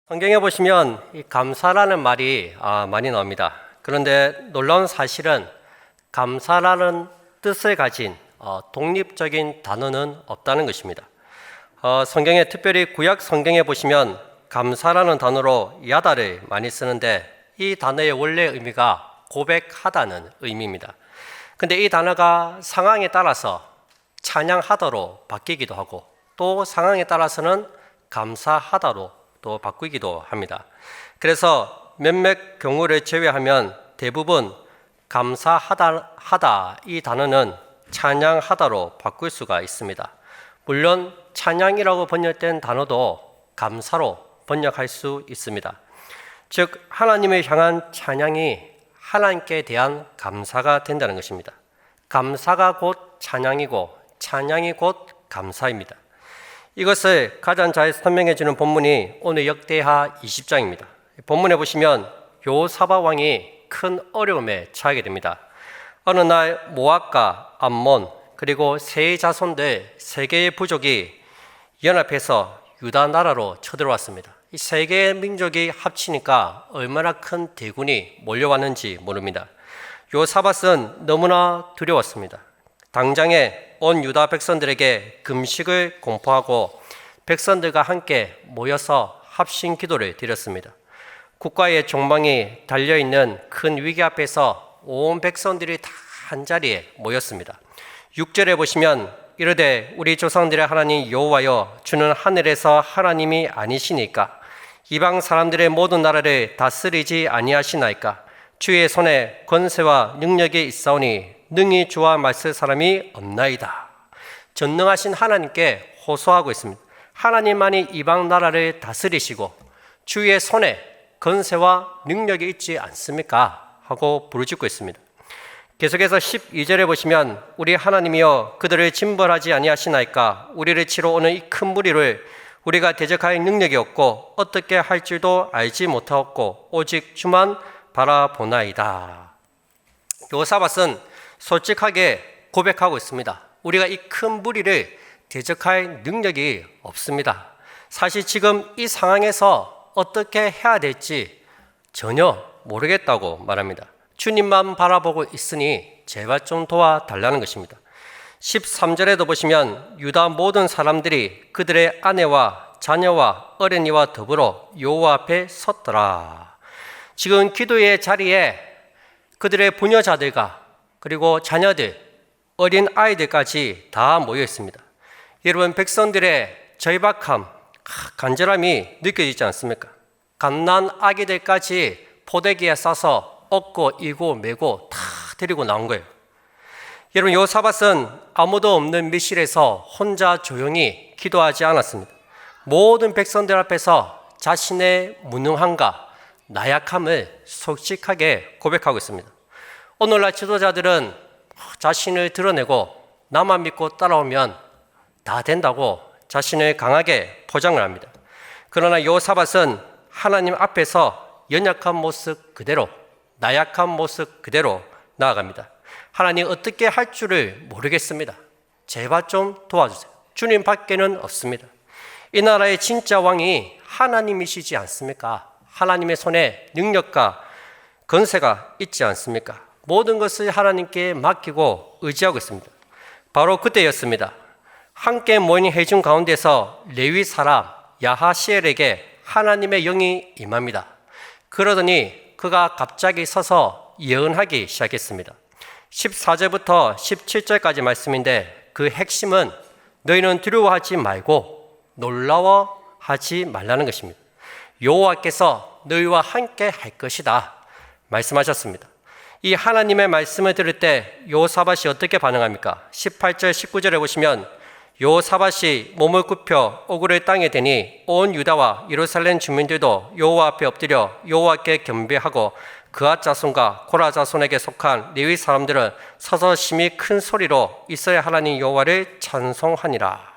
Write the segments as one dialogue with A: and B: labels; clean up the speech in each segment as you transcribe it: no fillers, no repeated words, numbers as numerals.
A: 성경에 보시면 이 감사라는 말이 많이 나옵니다. 그런데 놀라운 사실은 감사라는 뜻을 가진 독립적인 단어는 없다는 것입니다. 성경에 특별히 구약 성경에 보시면 감사라는 단어로 야다를 많이 쓰는데 이 단어의 원래 의미가 고백하다는 의미입니다. 근데 이 단어가 상황에 따라서 찬양하다로 바뀌기도 하고 또 상황에 따라서는 감사하다로 또 바꾸기도 합니다. 그래서 몇몇 경우를 제외하면 대부분 감사하다 이 단어는 찬양하다로 바꿀 수가 있습니다. 물론 찬양이라고 번역된 단어도 감사로 번역할 수 있습니다. 즉 하나님을 향한 찬양이 하나님께 대한 감사가 된다는 것입니다. 감사가 곧 찬양이고 찬양이 곧 감사입니다. 이것을 가장 잘 설명해 주는 본문이 오늘 역대하 20장입니다. 본문에 보시면 요사밧 왕이 큰 어려움에 처하게 됩니다. 어느 날 모압과 암몬 그리고 세 자손들 세 개의 부족이 연합해서 유다 나라로 쳐들어왔습니다. 이 세 개의 민족이 합치니까 얼마나 큰 대군이 몰려왔는지 모릅니다. 요사밧은 너무나 두려웠습니다. 당장에 온 유다 백성들에게 금식을 공포하고 백성들과 함께 모여서 합심 기도를 드렸습니다. 국가의 종망이 달려있는 큰 위기 앞에서 온 백성들이 다 한자리에 모였습니다. 6절에 보시면 이르되 우리 조상들의 하나님 여호와여 주는 하늘에서 하나님이 아니시니까 이방 사람들의 모든 나라를 다스리지 아니하시나이까 주의 손에 권세와 능력이 있사오니 능히 주와 맞설 사람이 없나이다. 전능하신 하나님께 호소하고 있습니다. 하나님만이 이방 나라를 다스리시고 주의 손에 권세와 능력이 있지 않습니까? 하고 부르짖고 있습니다. 계속해서 12절에 보시면 우리 하나님이여 그들을 징벌하지 아니하시나이까 우리를 치러 오는 이 큰 무리를 우리가 대적할 능력이 없고 어떻게 할 줄도 알지 못하였고 오직 주만 바라보나이다. 요사밧은 솔직하게 고백하고 있습니다. 우리가 이 큰 무리를 대적할 능력이 없습니다. 사실 지금 이 상황에서 어떻게 해야 될지 전혀 모르겠다고 말합니다. 주님만 바라보고 있으니 제발 좀 도와달라는 것입니다. 13절에도 보시면 유다 모든 사람들이 그들의 아내와 자녀와 어린이와 더불어 여호와 앞에 섰더라. 지금 기도의 자리에 그들의 부녀자들과 그리고 자녀들, 어린 아이들까지 다 모여 있습니다. 여러분 백성들의 절박함, 간절함이 느껴지지 않습니까? 갓난 아기들까지 포대기에 싸서 얻고 이고 메고 다 데리고 나온 거예요. 여러분 요사밧은 아무도 없는密실에서 혼자 조용히 기도하지 않았습니다. 모든 백성들 앞에서 자신의 무능함과 나약함을 솔직하게 고백하고 있습니다. 오늘날 지도자들은 자신을 드러내고 나만 믿고 따라오면 다 된다고 자신을 강하게 포장을 합니다. 그러나 요사밧은 하나님 앞에서 연약한 모습 그대로, 나약한 모습 그대로 나아갑니다. 하나님 어떻게 할 줄을 모르겠습니다. 제발 좀 도와주세요. 주님 밖에는 없습니다. 이 나라의 진짜 왕이 하나님이시지 않습니까? 하나님의 손에 능력과 권세가 있지 않습니까? 모든 것을 하나님께 맡기고 의지하고 있습니다. 바로 그때였습니다. 함께 모인 회중 가운데서 레위 사람 야하시엘에게 하나님의 영이 임합니다. 그러더니 그가 갑자기 서서 예언하기 시작했습니다. 14절부터 17절까지 말씀인데 그 핵심은 너희는 두려워하지 말고 놀라워하지 말라는 것입니다. 여호와께서 너희와 함께 할 것이다 말씀하셨습니다. 이 하나님의 말씀을 들을 때 요사밧이 어떻게 반응합니까? 18절 19절에 보시면 요사밧이 몸을 굽혀 오글을 땅에 대니 온 유다와 예루살렘 주민들도 여호와 앞에 엎드려 여호와께 경배하고 그앗 자손과 고라 자손에게 속한 레위 사람들은 서서 심히 큰 소리로 이스라엘 하나님 여호와를 찬송하니라.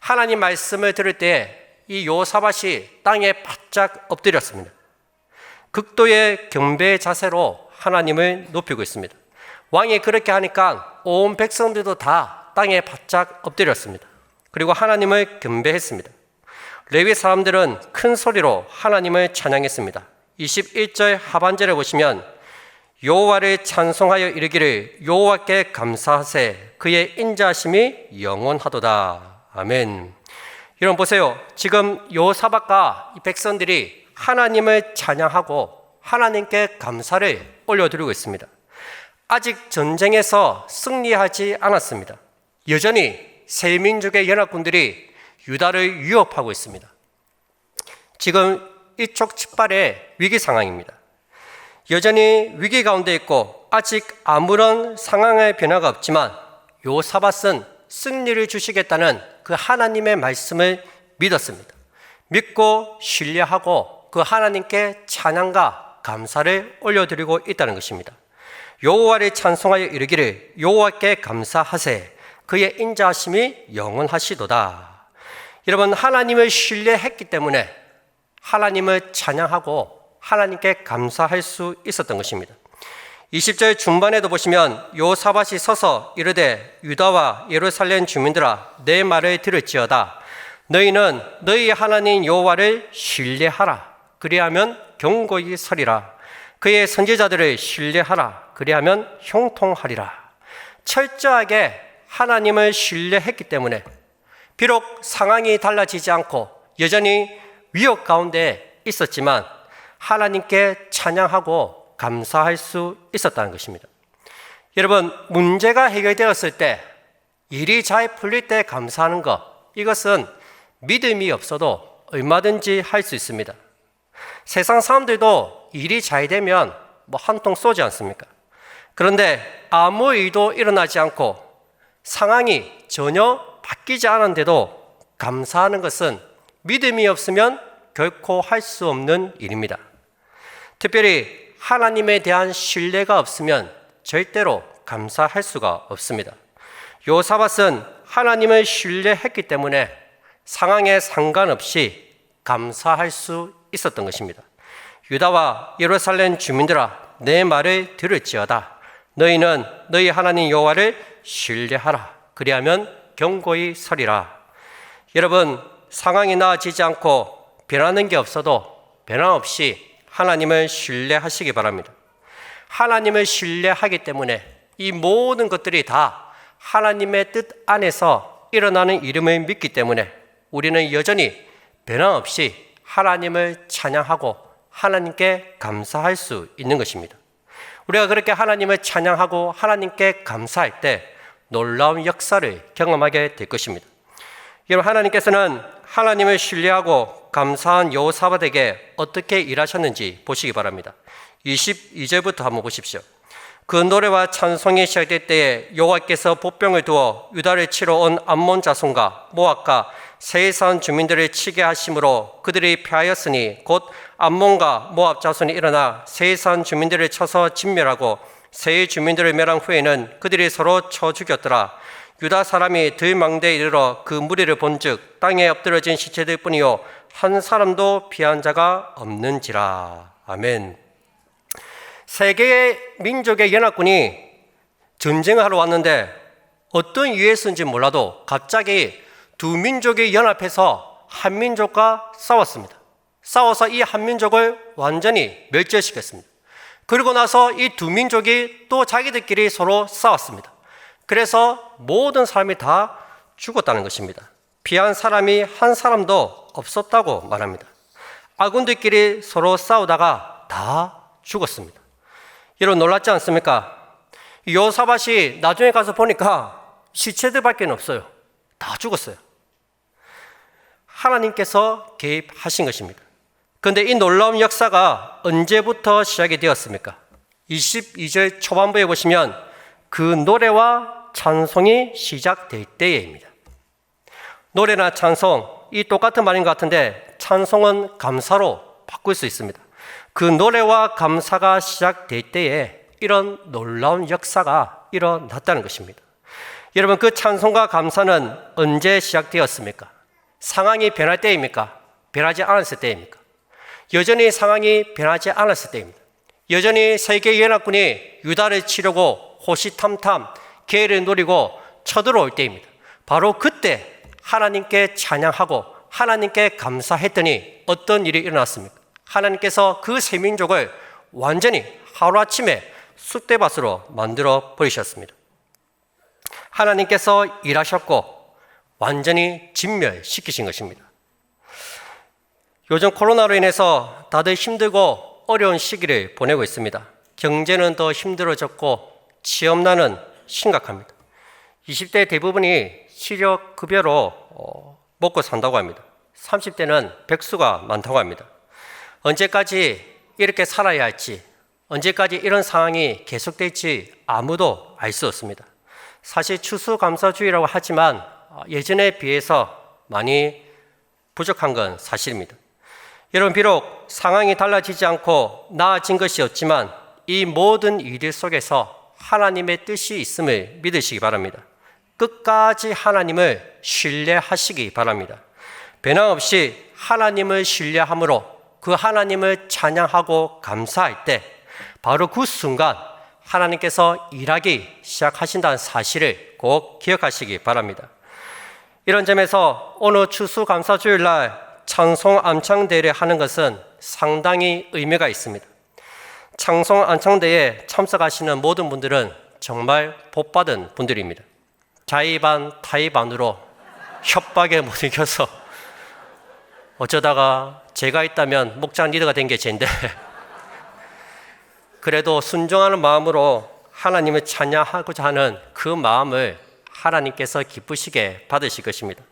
A: 하나님 말씀을 들을 때 이 요사밧이 땅에 바짝 엎드렸습니다. 극도의 경배의 자세로 하나님을 높이고 있습니다. 왕이 그렇게 하니까 온 백성들도 다 땅에 바짝 엎드렸습니다. 그리고 하나님을 경배했습니다. 레위 사람들은 큰 소리로 하나님을 찬양했습니다. 21절 하반절에 보시면 여호와를 찬송하여 이르기를 여호와께 감사하세 그의 인자하심이 영원하도다. 아멘. 여러분 보세요. 지금 여호사밧과 이 백성들이 하나님을 찬양하고 하나님께 감사를 올려드리고 있습니다. 아직 전쟁에서 승리하지 않았습니다. 여전히 세 민족의 연합군들이 유다를 위협하고 있습니다. 지금 일촉즉발의 위기 상황입니다. 여전히 위기 가운데 있고 아직 아무런 상황의 변화가 없지만 여호사밧은 승리를 주시겠다는 그 하나님의 말씀을 믿었습니다. 믿고 신뢰하고 그 하나님께 찬양과 감사를 올려드리고 있다는 것입니다. 여호와를 찬송하여 이르기를 여호와께 감사하세 그의 인자하심이 영원하시도다. 여러분, 하나님을 신뢰했기 때문에 하나님을 찬양하고 하나님께 감사할 수 있었던 것입니다. 20절 중반에도 보시면 여호사밧이 서서 이르되 유다와 예루살렘 주민들아 내 말을 들을지어다. 너희는 너희 하나님 여호와를 신뢰하라. 그리하면 경고히 서리라. 그의 선지자들을 신뢰하라. 그리하면 형통하리라. 철저하게 하나님을 신뢰했기 때문에 비록 상황이 달라지지 않고 여전히 위협 가운데 있었지만 하나님께 찬양하고 감사할 수 있었다는 것입니다. 여러분, 문제가 해결되었을 때, 일이 잘 풀릴 때 감사하는 것, 이것은 믿음이 없어도 얼마든지 할 수 있습니다. 세상 사람들도 일이 잘 되면 한 통 쏘지 않습니까? 그런데 아무 일도 일어나지 않고 상황이 전혀 바뀌지 않았는데도 감사하는 것은 믿음이 없으면 결코 할 수 없는 일입니다. 특별히 하나님에 대한 신뢰가 없으면 절대로 감사할 수가 없습니다. 여호사밧은 하나님을 신뢰했기 때문에 상황에 상관없이 감사할 수 있었던 것입니다. 유다와 예루살렘 주민들아 내 말을 들을지어다. 너희는 너희 하나님 여호와를 신뢰하라. 그리하면 경고히 서리라. 여러분, 상황이 나아지지 않고 변하는 게 없어도 변함없이 하나님을 신뢰하시기 바랍니다. 하나님을 신뢰하기 때문에 이 모든 것들이 다 하나님의 뜻 안에서 일어나는 일임을 믿기 때문에 우리는 여전히 변함없이 하나님을 찬양하고 하나님께 감사할 수 있는 것입니다. 우리가 그렇게 하나님을 찬양하고 하나님께 감사할 때 놀라운 역사를 경험하게 될 것입니다. 여러분, 하나님께서는 하나님을 신뢰하고 감사한 여호사밧에게 어떻게 일하셨는지 보시기 바랍니다. 22절부터 한번 보십시오. 그 노래와 찬송이 시작될 때에 여호와께서 보병을 두어 유다를 치러 온 암몬 자손과 모압과 세이산 주민들을 치게 하심으로 그들이 패하였으니 곧 암몬과 모압 자손이 일어나 세이산 주민들을 쳐서 진멸하고 세이 주민들을 멸한 후에는 그들이 서로 쳐 죽였더라. 유다 사람이 들망대에 이르러 그 무리를 본즉 땅에 엎드러진 시체들 뿐이요 한 사람도 피한 자가 없는지라. 아멘. 세 개의 민족의 연합군이 전쟁을 하러 왔는데 어떤 이유에서인지 몰라도 갑자기 두 민족이 연합해서 한 민족과 싸웠습니다. 싸워서 이 한 민족을 완전히 멸절시켰습니다. 그리고 나서 이 두 민족이 또 자기들끼리 서로 싸웠습니다. 그래서 모든 사람이 다 죽었다는 것입니다. 피한 사람이 한 사람도 없었다고 말합니다. 아군들끼리 서로 싸우다가 다 죽었습니다. 여러분, 놀랍지 않습니까? 여호사밧이 나중에 가서 보니까 시체들밖에 없어요. 다 죽었어요. 하나님께서 개입하신 것입니다. 그런데 이 놀라운 역사가 언제부터 시작이 되었습니까? 22절 초반부에 보시면 그 노래와 찬송이 시작될 때입니다. 노래나 찬송, 이 똑같은 말인 것 같은데 찬송은 감사로 바꿀 수 있습니다. 그 노래와 감사가 시작될 때에 이런 놀라운 역사가 일어났다는 것입니다. 여러분, 그 찬송과 감사는 언제 시작되었습니까? 상황이 변할 때입니까? 변하지 않았을 때입니까? 여전히 상황이 변하지 않았을 때입니다. 여전히 세계연합군이 유다를 치려고 호시탐탐 기회를 노리고 쳐들어올 때입니다. 바로 그때 하나님께 찬양하고 하나님께 감사했더니 어떤 일이 일어났습니까? 하나님께서 그 세 민족을 완전히 하루아침에 쑥대밭으로 만들어 버리셨습니다. 하나님께서 일하셨고 완전히 진멸시키신 것입니다. 요즘 코로나로 인해서 다들 힘들고 어려운 시기를 보내고 있습니다. 경제는 더 힘들어졌고 취업난은 심각합니다. 20대 대부분이 실업급여로 먹고 산다고 합니다. 30대는 백수가 많다고 합니다. 언제까지 이렇게 살아야 할지, 언제까지 이런 상황이 계속될지 아무도 알 수 없습니다. 사실 추수감사주의라고 하지만 예전에 비해서 많이 부족한 건 사실입니다. 여러분, 비록 상황이 달라지지 않고 나아진 것이 없지만 이 모든 일들 속에서 하나님의 뜻이 있음을 믿으시기 바랍니다. 끝까지 하나님을 신뢰하시기 바랍니다. 변함없이 하나님을 신뢰함으로 그 하나님을 찬양하고 감사할 때 바로 그 순간 하나님께서 일하기 시작하신다는 사실을 꼭 기억하시기 바랍니다. 이런 점에서 오늘 추수감사주일 날 찬송 암창대회를 하는 것은 상당히 의미가 있습니다. 찬송 암창대회에 참석하시는 모든 분들은 정말 복받은 분들입니다. 자의반 타의반으로 협박에 못 이겨서 어쩌다가 제가 있다면 목장 리더가 된 게 쟤인데 그래도 순종하는 마음으로 하나님을 찬양하고자 하는 그 마음을 하나님께서 기쁘시게 받으실 것입니다.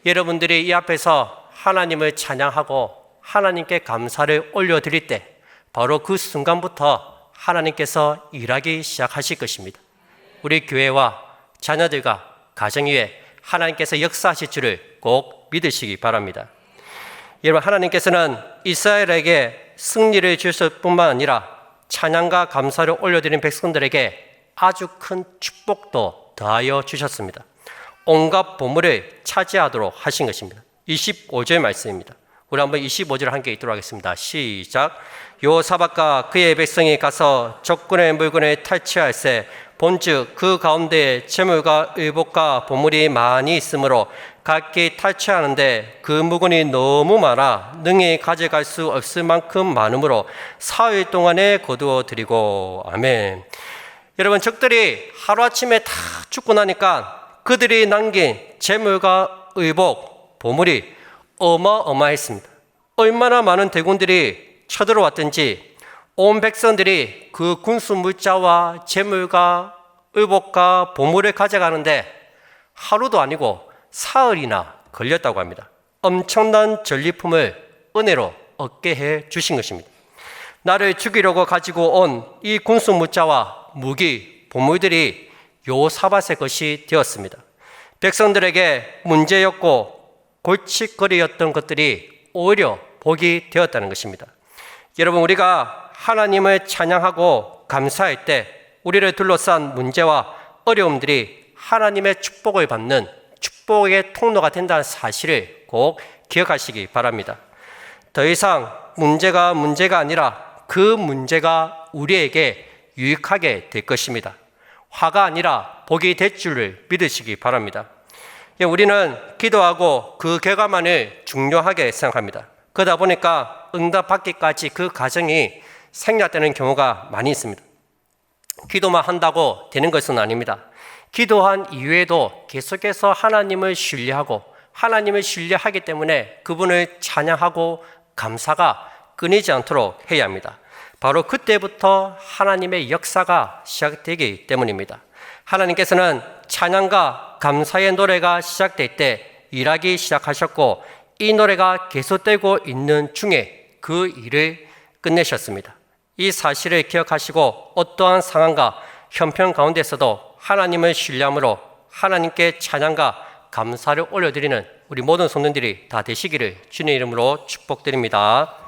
A: 여러분들이 이 앞에서 하나님을 찬양하고 하나님께 감사를 올려드릴 때 바로 그 순간부터 하나님께서 일하기 시작하실 것입니다. 우리 교회와 자녀들과 가정 위에 하나님께서 역사하실 줄을 꼭 믿으시기 바랍니다. 여러분, 하나님께서는 이스라엘에게 승리를 주실 뿐만 아니라 찬양과 감사를 올려드린 백성들에게 아주 큰 축복도 더하여 주셨습니다. 온갖 보물을 차지하도록 하신 것입니다. 25절 말씀입니다. 우리 한번 25절 함께 읽도록 하겠습니다. 시작. 여호사밧과 그의 백성이 가서 적군의 물건을 탈취할세 본즉 그 가운데 재물과 의복과 보물이 많이 있으므로 각기 탈취하는데 그 물건이 너무 많아 능히 가져갈 수 없을 만큼 많으므로 사흘 동안에 거두어 드리고. 아멘. 여러분, 적들이 하루아침에 다 죽고 나니까 그들이 남긴 재물과 의복, 보물이 어마어마했습니다. 얼마나 많은 대군들이 쳐들어왔든지 온 백성들이 그 군수 물자와 재물과 의복과 보물을 가져가는데 하루도 아니고 사흘이나 걸렸다고 합니다. 엄청난 전리품을 은혜로 얻게 해 주신 것입니다. 나를 죽이려고 가지고 온 이 군수 물자와 무기, 보물들이 여호사밧의 것이 되었습니다. 백성들에게 문제였고 골칫거리였던 것들이 오히려 복이 되었다는 것입니다. 여러분, 우리가 하나님을 찬양하고 감사할 때 우리를 둘러싼 문제와 어려움들이 하나님의 축복을 받는 축복의 통로가 된다는 사실을 꼭 기억하시기 바랍니다. 더 이상 문제가 아니라 그 문제가 우리에게 유익하게 될 것입니다. 화가 아니라 복이 될 줄을 믿으시기 바랍니다. 우리는 기도하고 그 결과만을 중요하게 생각합니다. 그러다 보니까 응답받기까지 그 과정이 생략되는 경우가 많이 있습니다. 기도만 한다고 되는 것은 아닙니다. 기도한 이후에도 계속해서 하나님을 신뢰하고 하나님을 신뢰하기 때문에 그분을 찬양하고 감사가 끊이지 않도록 해야 합니다. 바로 그때부터 하나님의 역사가 시작되기 때문입니다. 하나님께서는 찬양과 감사의 노래가 시작될 때 일하기 시작하셨고 이 노래가 계속되고 있는 중에 그 일을 끝내셨습니다. 이 사실을 기억하시고 어떠한 상황과 형편 가운데서도 하나님을 신뢰함으로 하나님께 찬양과 감사를 올려드리는 우리 모든 성도들이 다 되시기를 주님의 이름으로 축복드립니다.